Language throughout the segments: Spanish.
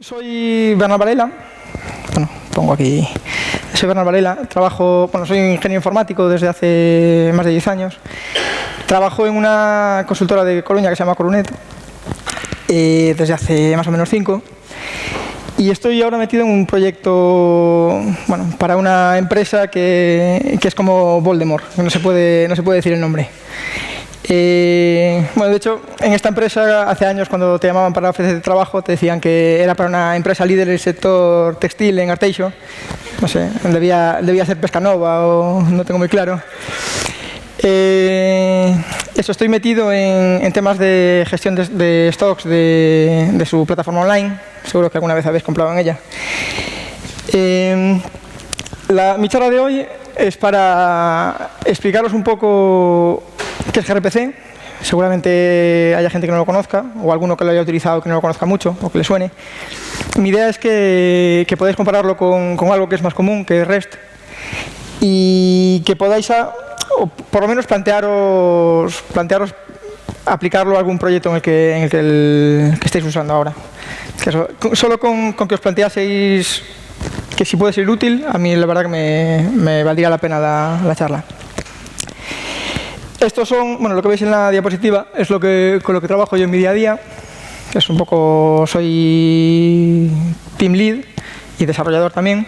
Soy Bernat Varela. Bueno, pongo aquí. Soy Bernat Varela. Soy ingeniero informático desde hace más de 10 años. Trabajo en una consultora de Coruña que se llama Corunet desde hace más o menos 5. Y estoy ahora metido en un proyecto, para una empresa que es como Voldemort, que no se puede decir el nombre. De hecho, en esta empresa, hace años, cuando te llamaban para ofrecer trabajo, te decían que era para una empresa líder del sector textil en Arteixo. No sé, debía ser Pescanova o no tengo muy claro. Estoy metido en temas de gestión de stocks de su plataforma online. Seguro que alguna vez habéis comprado en ella. Mi charla de hoy es para explicaros un poco qué es gRPC. Seguramente haya gente que no lo conozca, o alguno que lo haya utilizado que no lo conozca mucho, o que le suene. Mi idea es que podáis compararlo con algo que es más común, que es REST, y que podáis, o por lo menos plantearos aplicarlo a algún proyecto en el que estéis usando ahora. Solo con que os planteaseis que si puede ser útil, a mí la verdad que me valdría la pena la charla. Estos son, lo que veis en la diapositiva es con lo que trabajo yo en mi día a día. Es un poco, soy team lead y desarrollador también.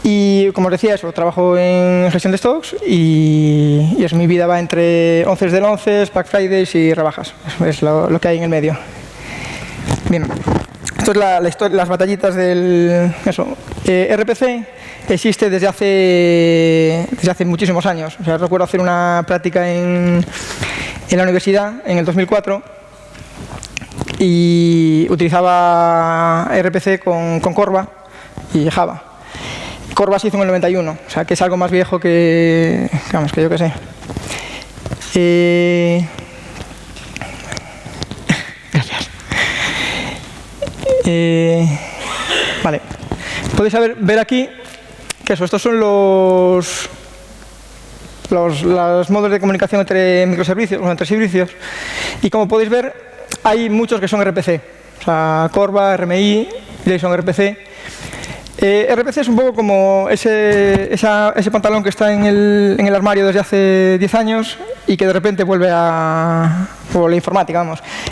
Y como os decía, trabajo en gestión de stocks y mi vida va entre 11 del 11, Black Fridays y rebajas. Eso es lo que hay en el medio. Bien, esto es la historia, las batallitas del... RPC existe desde hace muchísimos años. Recuerdo hacer una práctica en la universidad en el 2004 y utilizaba RPC con Corba y Java. Corba se hizo en el 91, que es algo más viejo que yo qué sé. Gracias. Vale. Podéis ver aquí que estos son los modos de comunicación entre microservicios o entre servicios. Y como podéis ver, hay muchos que son RPC. Corba, RMI, JSON RPC. RPC es un poco como ese pantalón que está en el armario desde hace 10 años y que de repente vuelve o la informática,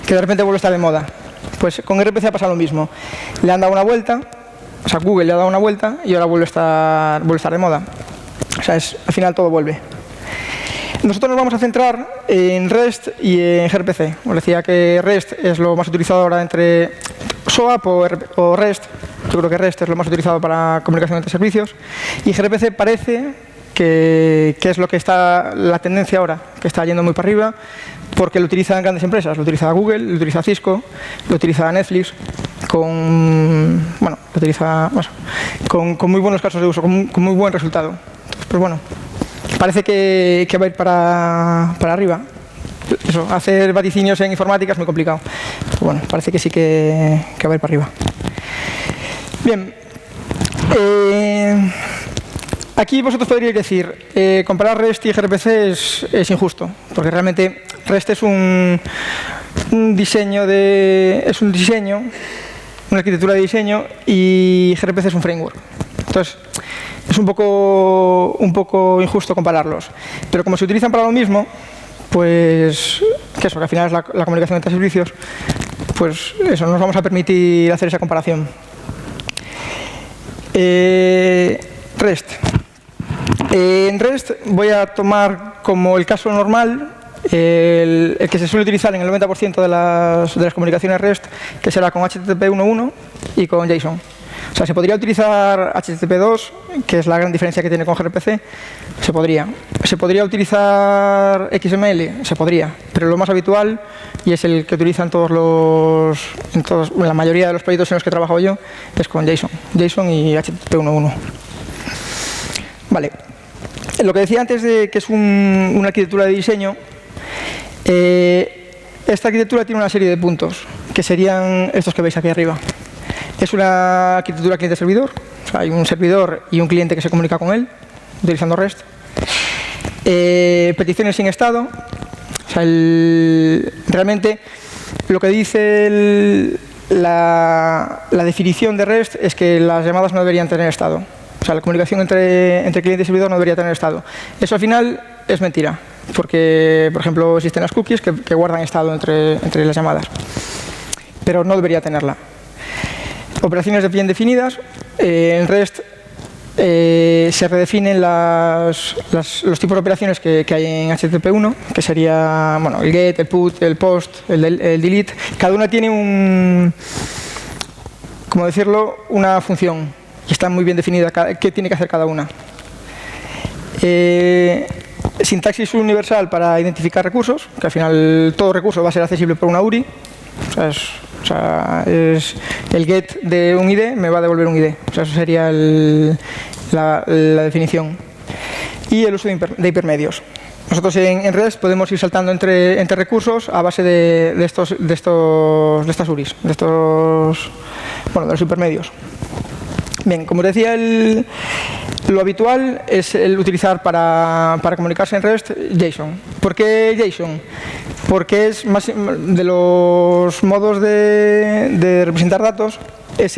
que de repente vuelve a estar de moda. Pues con RPC ha pasado lo mismo. Le han dado una vuelta, Google le ha dado una vuelta y ahora vuelve a estar de moda. Al final todo vuelve. Nosotros nos vamos a centrar en REST y en gRPC. Os decía que REST es lo más utilizado ahora entre SOAP o REST. Yo creo que REST es lo más utilizado para comunicación entre servicios. Y gRPC parece que es lo que está la tendencia ahora, que está yendo muy para arriba, porque lo utilizan grandes empresas. Lo utiliza Google, lo utiliza Cisco, lo utiliza Netflix, con muy buenos casos de uso, con muy buen resultado. Entonces, parece que va a ir para arriba. Hacer vaticinios en informática es muy complicado. Pero parece que sí que va a ir para arriba. Bien. Aquí vosotros podríais decir, comparar REST y gRPC es injusto, porque realmente REST es un diseño, una arquitectura de diseño, y gRPC es un framework. Entonces, es un poco injusto compararlos. Pero como se utilizan para lo mismo, pues que al final es la comunicación entre servicios, pues nos vamos a permitir hacer esa comparación. REST. En REST voy a tomar como el caso normal el que se suele utilizar en el 90% de las comunicaciones REST, que será con HTTP 1.1 y con JSON. Se podría utilizar HTTP 2, que es la gran diferencia que tiene con gRPC. Se podría utilizar XML, se podría, pero lo más habitual, y es el que utilizan en la mayoría de los proyectos en los que trabajo yo, es con JSON y HTTP 1.1. Vale. Lo que decía antes de que es una arquitectura de diseño, esta arquitectura tiene una serie de puntos, que serían estos que veis aquí arriba. Es una arquitectura cliente-servidor. Hay un servidor y un cliente que se comunica con él, utilizando REST. Peticiones sin estado. Realmente lo que dice la definición de REST es que las llamadas no deberían tener estado. O sea, la comunicación entre cliente y servidor no debería tener estado. Eso al final es mentira, porque, por ejemplo, existen las cookies que guardan estado entre las llamadas, pero no debería tenerla. Operaciones bien definidas. En REST se redefinen los tipos de operaciones que hay en HTTP1, que sería el get, el put, el post, el delete. Cada una tiene ¿cómo decirlo?, una función y está muy bien definida qué tiene que hacer cada una. Sintaxis universal para identificar recursos, que al final todo recurso va a ser accesible por una URI. O sea, el get de un ID me va a devolver un ID. O sea, eso sería la definición. Y el uso de hipermedios. Nosotros en REST podemos ir saltando entre recursos a base de estas URIs, de los hipermedios. Bien, como decía, lo habitual es el utilizar para comunicarse en REST JSON. ¿Por qué JSON? Porque es más de los modos de representar datos, es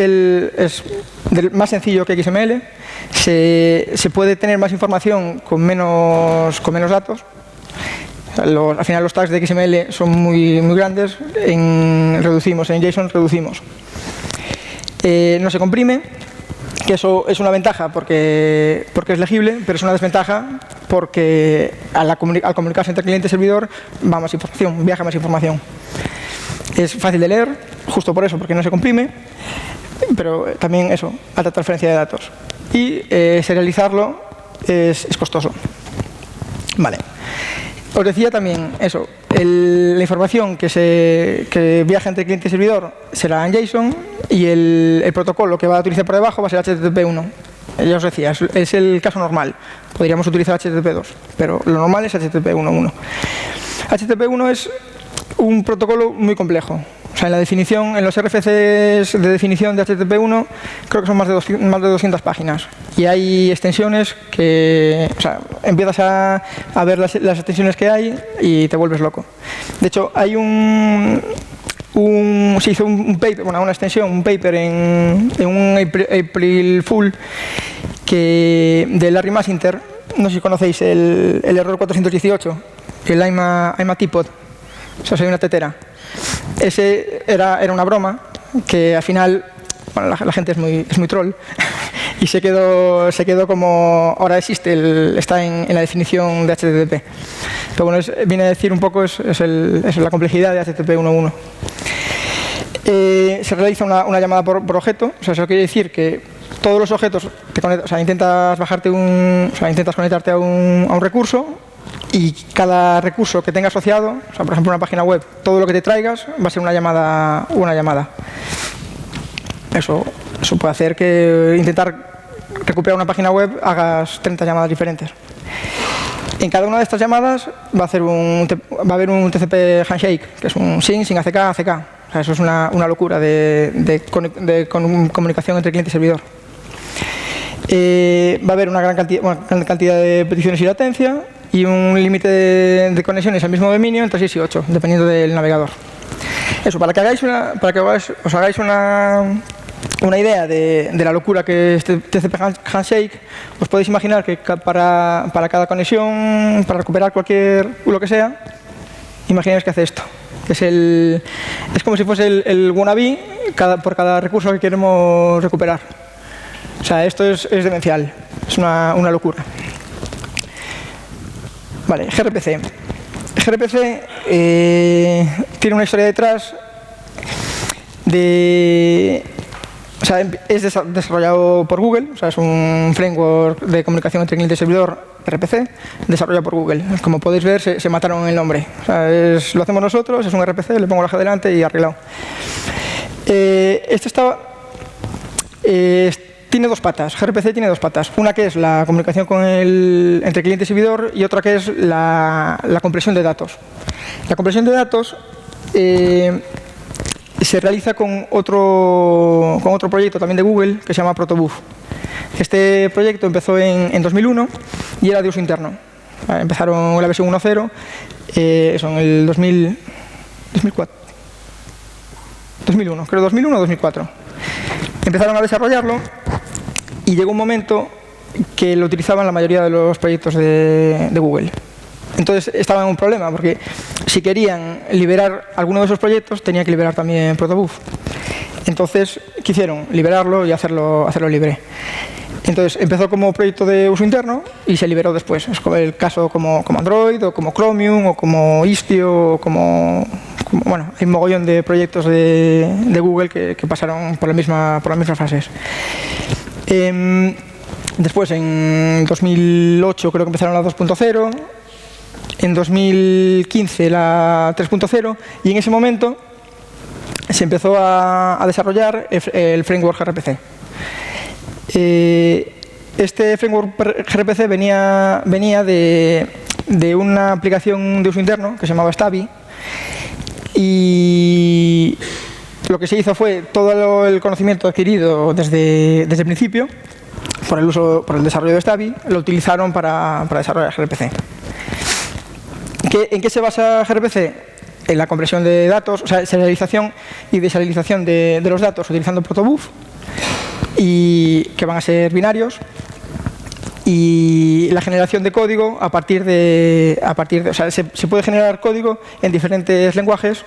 más sencillo que XML. Se puede tener más información con menos datos. Al final los tags de XML son muy grandes. En JSON reducimos. No se comprime, que eso es una ventaja porque es legible, pero es una desventaja porque al comunicarse entre cliente y servidor va más información, viaja más información. Es fácil de leer, justo por eso, porque no se comprime, pero también alta transferencia de datos. Y serializarlo es costoso. Vale. Os decía también la información que viaja entre cliente y servidor será en JSON y el protocolo que va a utilizar por debajo va a ser HTTP1. Ya os decía, es el caso normal. Podríamos utilizar HTTP2, pero lo normal es HTTP1.1. HTTP1 es un protocolo muy complejo. O sea, en los RFCs de definición de HTTP1 creo que son más de 200 páginas. Y hay extensiones que, empiezas a ver las extensiones que hay y te vuelves loco. De hecho, hay se hizo un paper, una extensión, un paper en un April Fool de Larry Massinter. No sé si conocéis el error 418, el I'm a teapot. O sea, soy una tetera. Ese era una broma que al final la gente es muy troll y se quedó como ahora existe, está en la definición de HTTP. Pero bueno, viene a decir un poco es la complejidad de HTTP 1.1. Se realiza una llamada por objeto. O sea, eso quiere decir que todos los objetos intentas conectarte a un recurso. Y cada recurso que tenga asociado, por ejemplo, una página web, todo lo que te traigas va a ser una llamada. Eso puede hacer que intentar recuperar una página web hagas 30 llamadas diferentes. En cada una de estas llamadas va a haber un TCP handshake, que es un sin ACK, ACK. O sea, eso es una locura de comunicación entre cliente y servidor. Va a haber una gran cantidad de peticiones y latencia y un límite de conexiones al mismo dominio entre 6 y 8, dependiendo del navegador. Eso, para que os hagáis una idea de la locura que es TCP Handshake, os podéis imaginar que para cada conexión, para recuperar lo que sea, imagináis que hace esto. Es como si fuese el wannabe por cada recurso que queremos recuperar. O sea, esto es demencial, es una locura. Vale, gRPC. gRPC tiene una historia detrás es desarrollado por Google, es un framework de comunicación entre cliente y servidor, RPC, desarrollado por Google. Como podéis ver, se mataron el nombre. Lo hacemos nosotros, es un RPC, le pongo la G delante y arreglado. Tiene dos patas, gRPC tiene dos patas. Una que es la comunicación entre cliente y servidor y otra que es la compresión de datos. La compresión de datos se realiza con otro proyecto también de Google que se llama Protobuf. Este proyecto empezó en 2001 y era de uso interno. Empezaron la versión 1.0 en el 2004. 2001, creo 2001 o 2004. Empezaron a desarrollarlo y llegó un momento que lo utilizaban la mayoría de los proyectos de Google. Entonces estaban en un problema, porque si querían liberar alguno de esos proyectos, tenían que liberar también Protobuf. Entonces quisieron liberarlo y hacerlo libre. Entonces empezó como proyecto de uso interno y se liberó después. Es como el caso como Android, o como Chromium, o como Istio, o como bueno, hay un mogollón de proyectos de Google que pasaron por las mismas fases. Después, en 2008, creo que empezaron la 2.0, en 2015 la 3.0, y en ese momento se empezó a desarrollar el framework gRPC. Este framework gRPC venía de una aplicación de uso interno que se llamaba Stabby, y lo que se hizo fue todo el conocimiento adquirido desde el principio por el desarrollo de Stabby, lo utilizaron para desarrollar gRPC. ¿En qué se basa gRPC? En la compresión de datos, o sea, serialización y deserialización de los datos utilizando Protobuf, y que van a ser binarios, y la generación de código a partir de o sea, se puede generar código en diferentes lenguajes.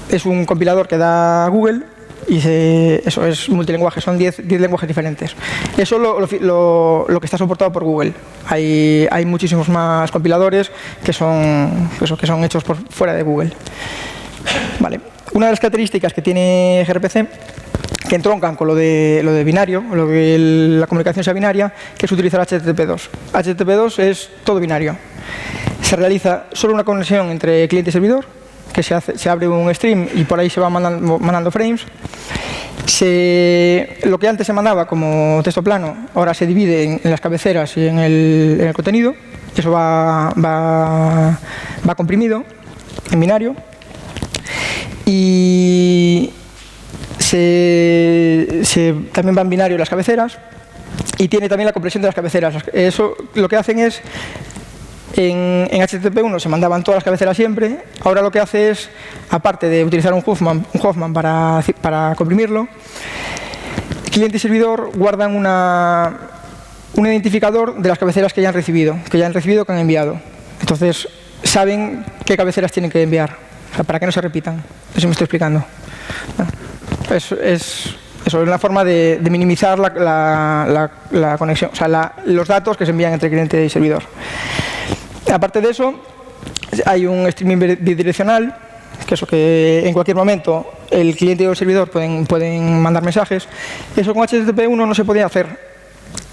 Es un compilador que da Google y eso es multilingüaje, son 10 lenguajes diferentes. Eso lo que está soportado por Google. Hay muchísimos más compiladores que son hechos por fuera de Google. Vale. Una de las características que tiene gRPC, que entroncan con lo de binario, lo que la comunicación sea binaria, que es utilizar HTTP2. HTTP2 es todo binario. Se realiza solo una conexión entre cliente y servidor, que se abre un stream y por ahí se van mandando frames. Lo que antes se mandaba como texto plano, ahora se divide en las cabeceras y en el contenido. Eso va comprimido en binario. Y también va en binario las cabeceras, y tiene también la compresión de las cabeceras. Eso lo que hacen es, en HTTP1 se mandaban todas las cabeceras siempre. Ahora lo que hace es, aparte de utilizar un Huffman para comprimirlo, cliente y servidor guardan un identificador de las cabeceras que ya han recibido, que han enviado. Entonces saben qué cabeceras tienen que enviar, o sea, para que no se repitan. No sé si me estoy explicando. Bueno, es una forma de minimizar la conexión, o sea, los datos que se envían entre cliente y servidor. Aparte de eso, hay un streaming bidireccional, que en cualquier momento el cliente o el servidor pueden mandar mensajes. Eso con HTTP1 no se podía hacer.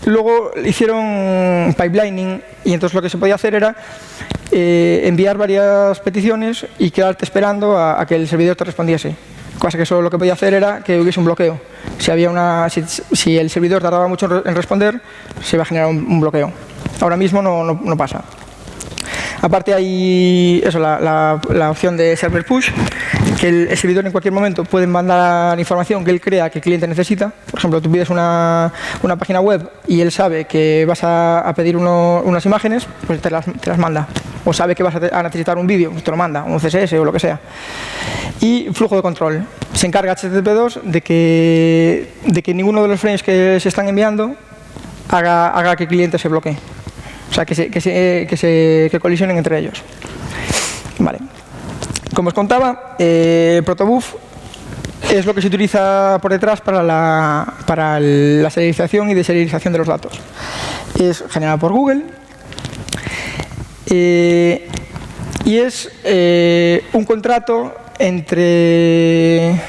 Luego hicieron pipelining, y entonces lo que se podía hacer era enviar varias peticiones y quedarte esperando a que el servidor te respondiese. Cosa que eso lo que podía hacer era que hubiese un bloqueo. Si el servidor tardaba mucho en responder, se iba a generar un bloqueo. Ahora mismo no pasa. Aparte hay la opción de server push, que el servidor en cualquier momento puede mandar información que él crea que el cliente necesita. Por ejemplo, tú pides una página web y él sabe que vas a pedir unas imágenes, pues te las manda. O sabe que vas a necesitar un vídeo, pues te lo manda, un CSS o lo que sea. Y flujo de control. Se encarga HTTP2 de que ninguno de los frames que se están enviando haga que el cliente se bloquee. O sea, que colisionen entre ellos. Vale. Como os contaba, Protobuf es lo que se utiliza por detrás para la serialización y deserialización de los datos. Es generado por Google y es un contrato entre...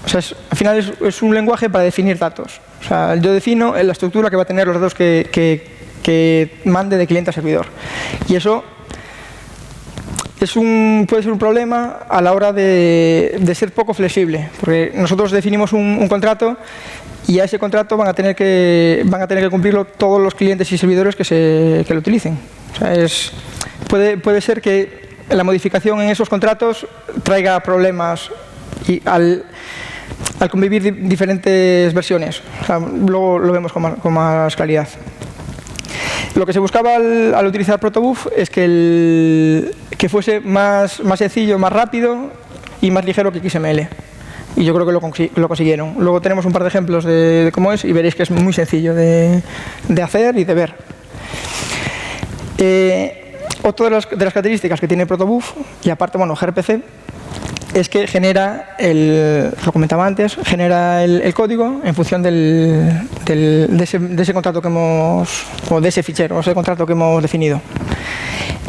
O sea, al final es un lenguaje para definir datos. O sea, yo defino la estructura que va a tener los datos que mande de cliente a servidor. Y eso puede ser un problema a la hora de ser poco flexible, porque nosotros definimos un contrato y a ese contrato van a tener que cumplirlo todos los clientes y servidores que lo utilicen. O sea, puede ser que la modificación en esos contratos traiga problemas al convivir diferentes versiones. O sea, luego lo vemos con más claridad. Lo que se buscaba al utilizar Protobuf es que fuese más sencillo, más rápido y más ligero que XML. Y yo creo que lo consiguieron. Luego tenemos un par de ejemplos de cómo es y veréis que es muy sencillo de hacer y de ver. Otra de las características que tiene Protobuf, y aparte, bueno, gRPC, es que genera, lo comentaba antes, genera el código en función de ese contrato que hemos, o de ese fichero, o ese contrato que hemos definido.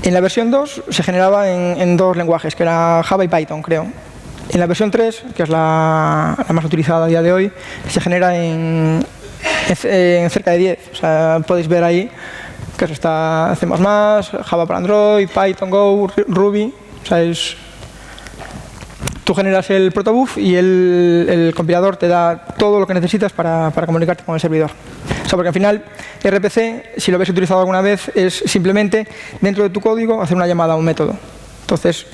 En la versión 2 se generaba en dos lenguajes, que era Java y Python, creo. En la versión 3, que es la más utilizada a día de hoy, se genera en cerca de 10. O sea, podéis ver ahí que eso está C++, Java para Android, Python, Go, Ruby. O sea, tú generas el protobuf y el compilador te da todo lo que necesitas para comunicarte con el servidor. O sea, porque al final, RPC, si lo habéis utilizado alguna vez, es simplemente dentro de tu código hacer una llamada a un método. Entonces,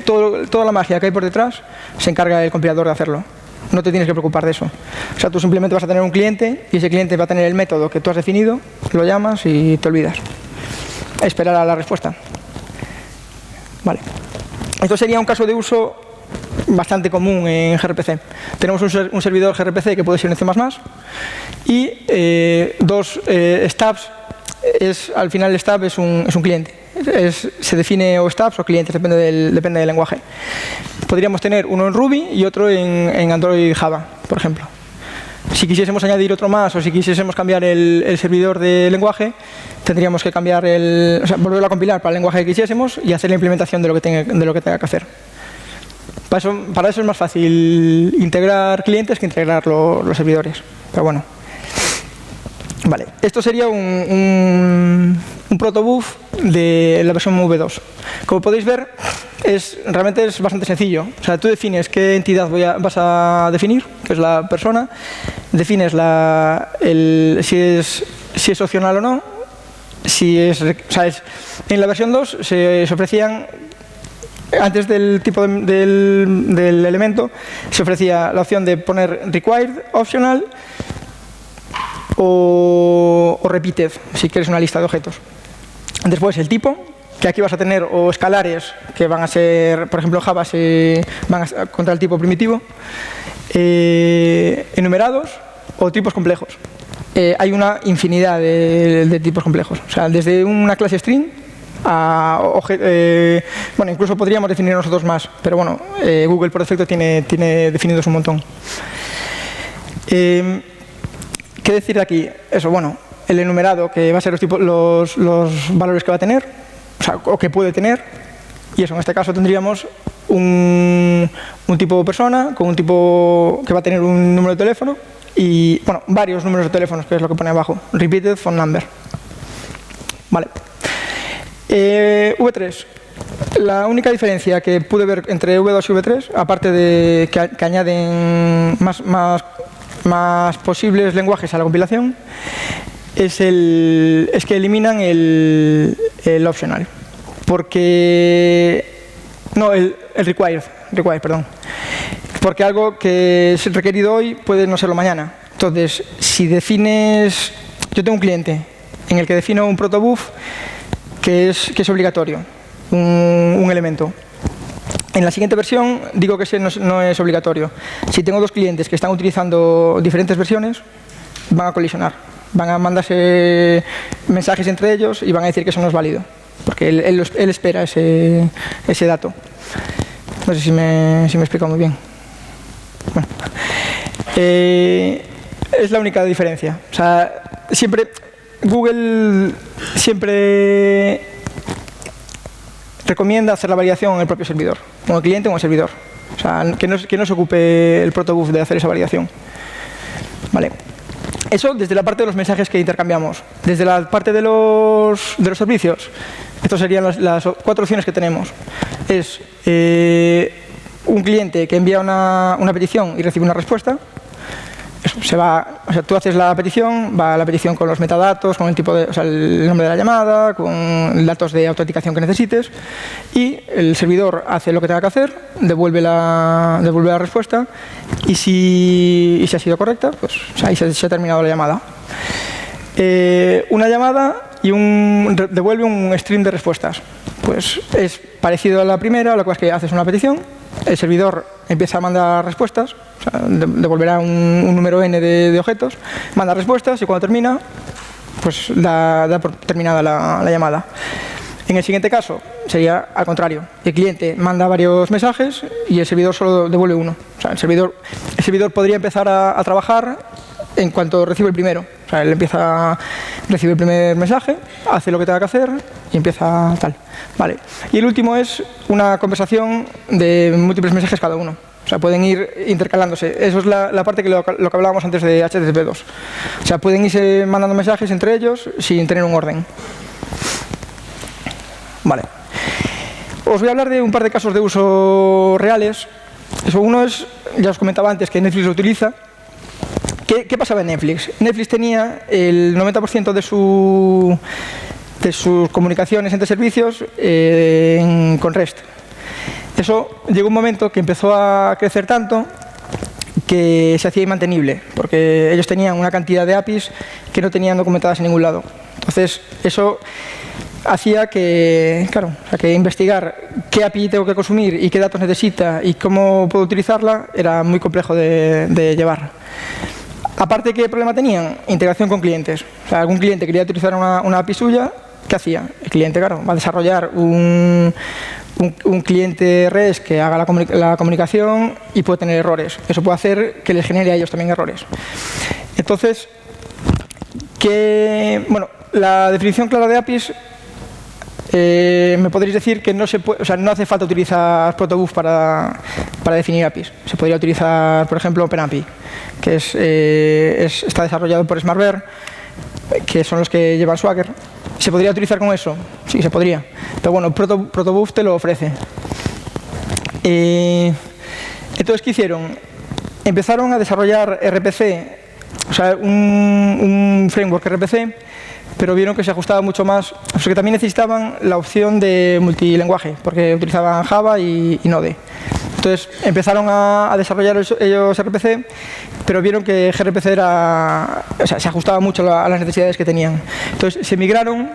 toda la magia que hay por detrás se encarga el compilador de hacerlo. No te tienes que preocupar de eso. O sea, tú simplemente vas a tener un cliente y ese cliente va a tener el método que tú has definido, lo llamas y te olvidas. Esperar a la respuesta. Vale. Esto sería un caso de uso bastante común en gRPC. Tenemos un servidor gRPC que puede ser en C++ y dos stubs. Al final el stub es un cliente. Se define o stubs o clientes, depende del lenguaje. Podríamos tener uno en Ruby y otro en Android y Java, por ejemplo. Si quisiésemos añadir otro más o si quisiésemos cambiar el servidor de lenguaje, tendríamos que cambiar volverlo a compilar para el lenguaje que quisiésemos y hacer la implementación de lo que tenga que hacer. Para eso es más fácil integrar clientes que integrar los servidores. Pero bueno. Vale, esto sería un protobuf de la versión V2. Como podéis ver, realmente es bastante sencillo. O sea, tú defines qué entidad vas a definir, que es la persona, defines si es opcional o no, en la versión 2 se ofrecían, antes del tipo del elemento, se ofrecía la opción de poner required, optional, o repeated, si quieres una lista de objetos. Después el tipo, que aquí vas a tener o escalares, que van a ser, por ejemplo, en Java van a contra el tipo primitivo, enumerados o tipos complejos. Hay una infinidad de tipos complejos. O sea, desde una clase string a bueno, incluso podríamos definir nosotros más, pero bueno, Google por defecto tiene definidos un montón. ¿Qué decir de aquí? Eso, bueno, el enumerado, que va a ser los valores que va a tener, o que puede tener, y eso, en este caso tendríamos un tipo persona, con un tipo que va a tener un número de teléfono, y, bueno, varios números de teléfonos, que es lo que pone abajo, repeated phone number. Vale. V3. La única diferencia que pude ver entre V2 y V3, aparte de que añaden más posibles lenguajes a la compilación, es que eliminan el optional. Porque... No, el required, perdón. Porque algo que es requerido hoy puede no serlo mañana. Entonces, si defines... Yo tengo un cliente en el que defino un protobuf que es obligatorio, un elemento. En la siguiente versión digo que ese no es obligatorio. Si tengo dos clientes que están utilizando diferentes versiones, van a colisionar. Van a mandarse mensajes entre ellos y van a decir que eso no es válido. Porque él espera ese dato. No sé si me he explicado muy bien. Bueno. Es la única diferencia. O sea, Google siempre recomienda hacer la validación en el propio servidor, con el cliente o en el servidor. O sea, que no se ocupe el protobuf de hacer esa validación. Vale. Eso desde la parte de los mensajes que intercambiamos. Desde la parte de los servicios, estas serían las 4 opciones que tenemos. Es un cliente que envía una petición y recibe una respuesta. Eso, tú haces la petición, va a la petición con los metadatos, con el nombre de la llamada, con datos de autenticación que necesites, y el servidor hace lo que tenga que hacer, devuelve la respuesta, y si ha sido correcta, pues ahí se ha terminado la llamada. Una llamada y devuelve un stream de respuestas. Pues es parecido a la primera, lo que pasa es que haces una petición el servidor empieza a mandar respuestas, o sea, devolverá un número n de objetos, manda respuestas y cuando termina, pues da por terminada la llamada. En el siguiente caso sería al contrario. El cliente manda varios mensajes y el servidor solo devuelve uno. O sea, el servidor podría empezar a trabajar en cuanto recibe el primero. O sea, él recibe el primer mensaje, hace lo que tenga que hacer y empieza tal. Vale. Y el último es una conversación de múltiples mensajes cada uno. O sea, pueden ir intercalándose. Eso es la parte que lo que hablábamos antes de HTTP2. O sea, pueden irse mandando mensajes entre ellos sin tener un orden. Vale. Os voy a hablar de un par de casos de uso reales. Uno es, ya os comentaba antes, que Netflix lo utiliza. ¿Qué pasaba en Netflix? Netflix tenía el 90% de sus comunicaciones entre servicios con REST. Eso llegó un momento que empezó a crecer tanto que se hacía inmantenible, porque ellos tenían una cantidad de APIs que no tenían documentadas en ningún lado. Entonces, eso hacía que, claro, que investigar qué API tengo que consumir y qué datos necesita y cómo puedo utilizarla era muy complejo de llevar. Aparte, ¿qué problema tenían? Integración con clientes. O sea, algún cliente quería utilizar una API suya, ¿qué hacía? El cliente, claro, va a desarrollar un cliente REST que haga la comunicación y puede tener errores. Eso puede hacer que les genere a ellos también errores. Entonces, bueno, la definición clara de APIs, me podréis decir que no hace falta utilizar protobuf para definir APIs. Se podría utilizar, por ejemplo, OpenAPI, que está desarrollado por SmartBear, que son los que llevan Swagger. ¿Se podría utilizar con eso? Sí, se podría. Pero bueno, protobuf te lo ofrece. Entonces, ¿qué hicieron? Empezaron a desarrollar RPC, o sea, un framework RPC, pero vieron que se ajustaba mucho más, porque también necesitaban la opción de multilenguaje, porque utilizaban Java y Node. Entonces empezaron a desarrollar ellos RPC, pero vieron que gRPC se ajustaba mucho a las necesidades que tenían. Entonces se migraron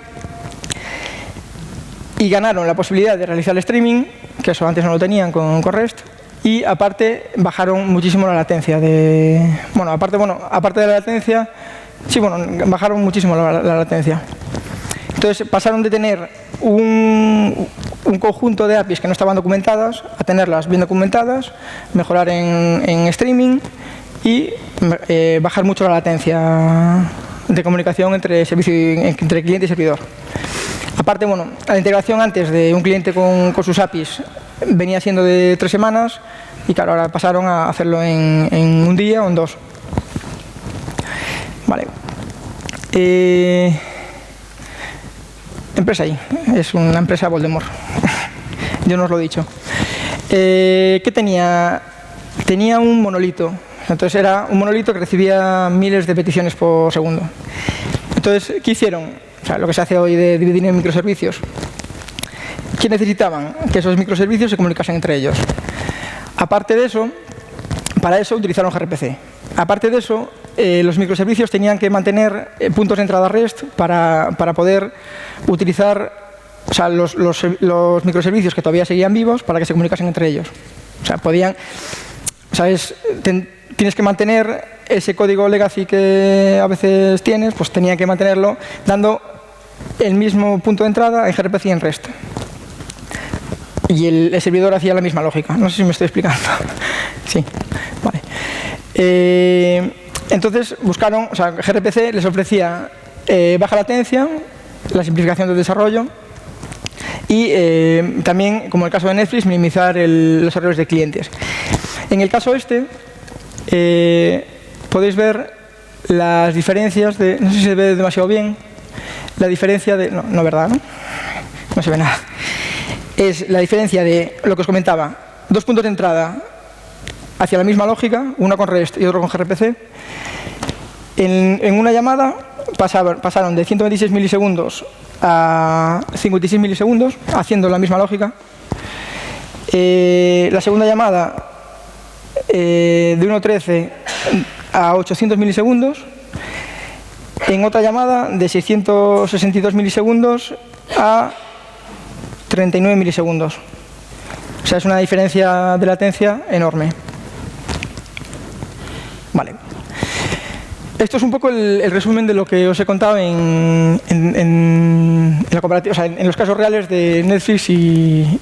y ganaron la posibilidad de realizar el streaming, que eso antes no lo tenían con REST, y aparte bajaron muchísimo la latencia. Aparte de la latencia, bajaron muchísimo la latencia. Entonces pasaron de tener un conjunto de APIs que no estaban documentadas a tenerlas bien documentadas, mejorar en streaming y bajar mucho la latencia de comunicación entre cliente y servidor. Aparte, la integración antes de un cliente con sus APIs venía siendo de 3 semanas y claro, ahora pasaron a hacerlo en un día o en 2. Vale. Empresa I, es una empresa Voldemort. Yo no os lo he dicho. ¿Qué tenía? Tenía un monolito. Entonces era un monolito que recibía miles de peticiones por segundo. Entonces, ¿qué hicieron? O sea, lo que se hace hoy de dividir en microservicios. ¿Qué necesitaban? Que esos microservicios se comunicasen entre ellos. Aparte de eso, para eso utilizaron gRPC. Aparte de eso, los microservicios tenían que mantener puntos de entrada REST para poder utilizar los microservicios que todavía seguían vivos para que se comunicasen entre ellos. O sea, tienes que mantener ese código legacy que a veces tienes, pues tenían que mantenerlo dando el mismo punto de entrada en gRPC y en REST. Y el servidor hacía la misma lógica. No sé si me estoy explicando. Sí, vale. Entonces buscaron, gRPC les ofrecía baja latencia, la simplificación del desarrollo y también, como en el caso de Netflix, minimizar los errores de clientes. En el caso podéis ver las diferencias de, no sé si se ve demasiado bien, la diferencia de, no, ¿verdad? No se ve nada. Es la diferencia de lo que os comentaba, 2 puntos de entrada hacia la misma lógica, uno con REST y otro con gRPC. En una llamada pasaron de 126 milisegundos a 56 milisegundos, haciendo la misma lógica. La segunda llamada de 1.13 a 800 milisegundos. En otra llamada de 662 milisegundos a 39 milisegundos. O sea, es una diferencia de latencia enorme. Vale. Esto es un poco el resumen de lo que os he contado en la comparativa, o sea, en los casos reales de Netflix y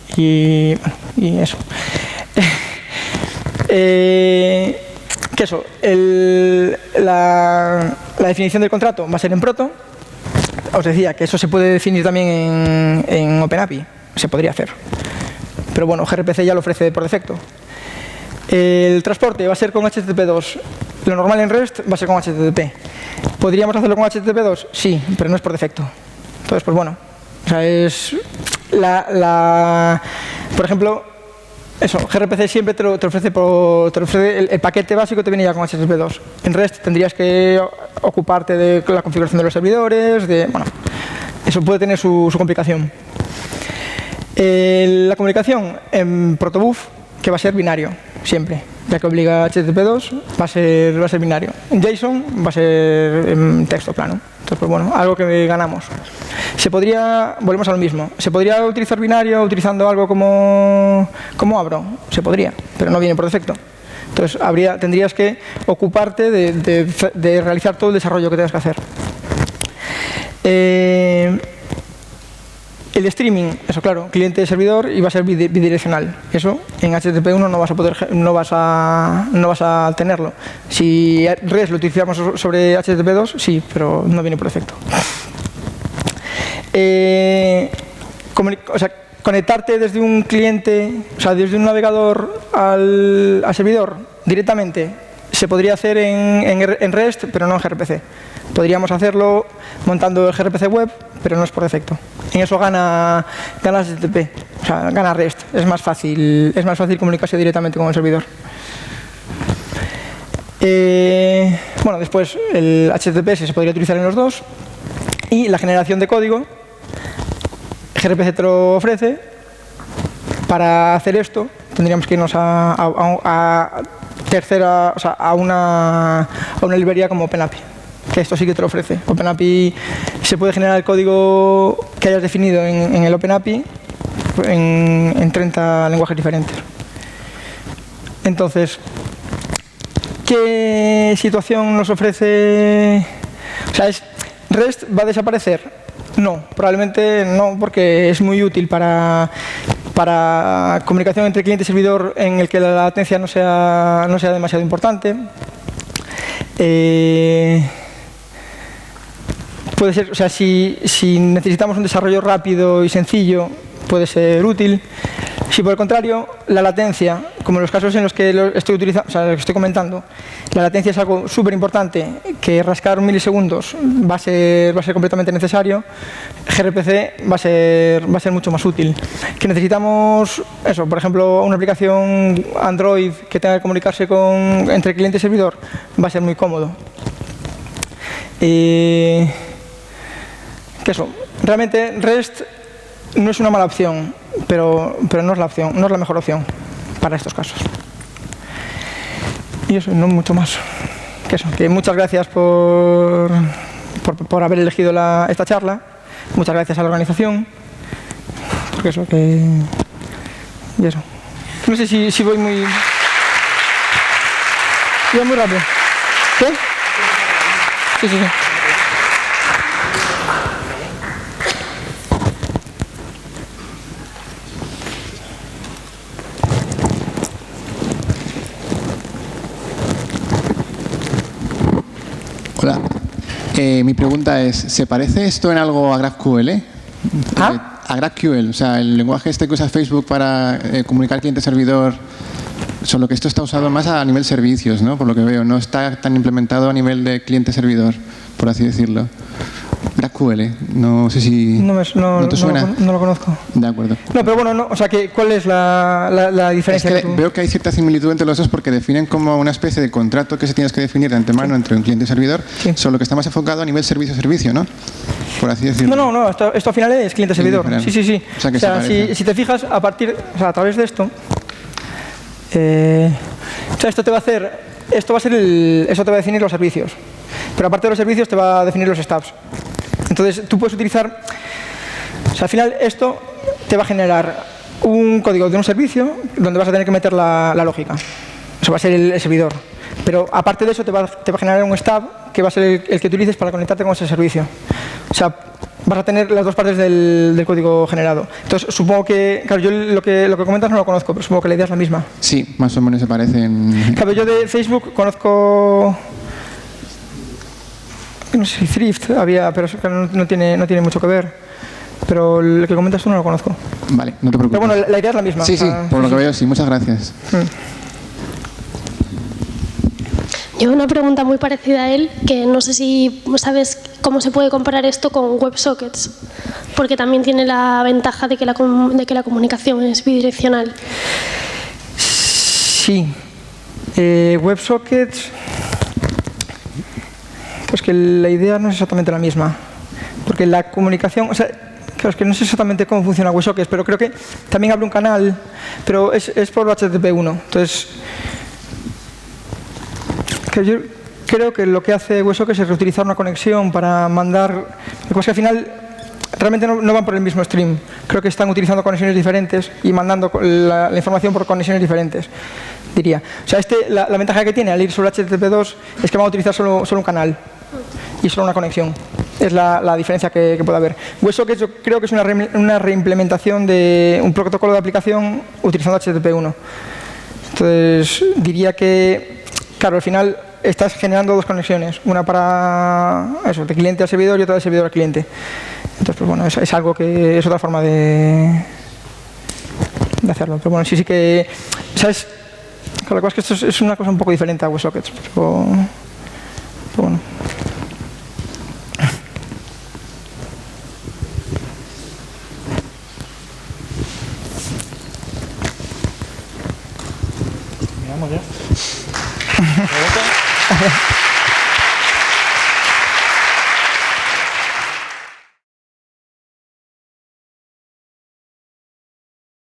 eso. Que eso, la definición del contrato va a ser en proto. Os decía que eso se puede definir también en OpenAPI, se podría hacer. Pero bueno, gRPC ya lo ofrece por defecto. El transporte va a ser con HTTP2. Lo normal en REST va a ser con HTTP. ¿Podríamos hacerlo con HTTP2? Sí, pero no es por defecto. Entonces, pues bueno, o sea, es por ejemplo, eso, gRPC siempre te ofrece el paquete básico, te viene ya con HTTP2. En REST tendrías que ocuparte de la configuración de los servidores, bueno, eso puede tener su complicación. La comunicación en protobuf, que va a ser binario, siempre. Ya que obliga a HTTP2, va a ser binario. En JSON va a ser en texto plano. Entonces, pues bueno, algo que ganamos. Volvemos a lo mismo. ¿Se podría utilizar binario utilizando algo como Abro? Se podría, pero no viene por defecto. Entonces, tendrías que ocuparte de realizar todo el desarrollo que tengas que hacer. El streaming, eso claro, cliente-servidor, y va a ser bidireccional. Eso en HTTP1 no vas a tenerlo. Si REST lo utilizamos sobre HTTP2, sí, pero no viene por defecto. O sea, conectarte desde un cliente, o sea, desde un navegador al servidor directamente, se podría hacer en REST, pero no en gRPC. Podríamos hacerlo montando el gRPC web, pero no es por defecto. En eso gana HTTP, o sea, gana REST. Es más fácil comunicarse directamente con el servidor. Bueno, después el HTTPS se podría utilizar en los dos. Y la generación de código, gRPC te lo ofrece. Para hacer esto, tendríamos que irnos a una librería como OpenAPI. Que esto sí que te lo ofrece. OpenAPI se puede generar el código que hayas definido en el OpenAPI en 30 lenguajes diferentes. Entonces, ¿qué situación nos ofrece? O sea, ¿REST va a desaparecer? No, probablemente no, porque es muy útil para comunicación entre cliente y servidor en el que la latencia no sea demasiado importante. Puede ser, o sea, si necesitamos un desarrollo rápido y sencillo, puede ser útil. Si por el contrario, la latencia, como en los casos en los que estoy comentando, la latencia es algo súper importante, que rascar milisegundos va a ser completamente necesario, gRPC va a ser mucho más útil. Que necesitamos, eso, por ejemplo, una aplicación Android que tenga que comunicarse entre cliente y servidor, va a ser muy cómodo. Que eso, realmente REST no es una mala opción, pero no es la mejor opción para estos casos. Y eso, no mucho más. Que muchas gracias por haber elegido esta charla. Muchas gracias a la organización. Porque eso, y eso. No sé si voy muy... Voy muy rápido. ¿Qué? Sí. Hola. Mi pregunta es, ¿se parece esto en algo a GraphQL? A GraphQL, o sea, el lenguaje este que usa Facebook para comunicar cliente-servidor, solo que esto está usado más a nivel servicios, ¿no? Por lo que veo, no está tan implementado a nivel de cliente-servidor, por así decirlo. GraphQL, no sé si... ¿No te suena? No lo conozco. De acuerdo. No, pero bueno, o sea, ¿cuál es la diferencia? Es que veo que hay cierta similitud entre los dos porque definen como una especie de contrato que se tienes que definir de antemano entre un cliente y servidor, solo que está más enfocado a nivel servicio-servicio, ¿no? Por así decirlo. No, esto al final es cliente-servidor. Sí. O sea, si te fijas, a través de esto, o sea, esto te va a definir los servicios, pero aparte de los servicios te va a definir los stubs. Entonces, tú puedes utilizar, o sea, al final esto te va a generar un código de un servicio donde vas a tener que meter la lógica. Eso va a ser el servidor. Pero aparte de eso te va a generar un stub que va a ser el que utilices para conectarte con ese servicio. O sea, vas a tener las dos partes del código generado. Entonces, supongo que, claro, yo lo que comentas no lo conozco, pero supongo que la idea es la misma. Sí, más o menos se parecen. Claro, yo de Facebook conozco, no sé si Thrift había, pero eso no tiene mucho que ver. Pero lo que comentas tú no lo conozco. Vale, no te preocupes. Pero bueno, la idea es la misma. Sí, por lo que veo, sí. Muchas gracias. Yo una pregunta muy parecida a él, que no sé si sabes cómo se puede comparar esto con WebSockets, porque también tiene la ventaja de que la comunicación es bidireccional. Sí. WebSockets, pues que la idea no es exactamente la misma, porque la comunicación, o sea, claro, es que no sé exactamente cómo funciona WebSockets, pero creo que también abre un canal, pero es por HTTP1, entonces yo creo que lo que hace WebSockets es reutilizar una conexión para mandar. Lo que pasa es que al final realmente no van por el mismo stream. Creo que están utilizando conexiones diferentes y mandando la información por conexiones diferentes, diría. O sea, la ventaja que tiene al ir sobre HTTP2 es que va a utilizar solo un canal y solo una conexión. Es la diferencia que puede haber. WebSockets yo creo que es una reimplementación de un protocolo de aplicación utilizando HTTP1. Entonces, diría que, claro, al final estás generando dos conexiones, una para eso, de cliente al servidor y otra de servidor al cliente. Entonces, pues bueno, es algo que es otra forma de hacerlo. Pero bueno, sí que, ¿sabes? Claro, la cosa es que esto es una cosa un poco diferente a WebSockets, pero bueno. Miramos ya.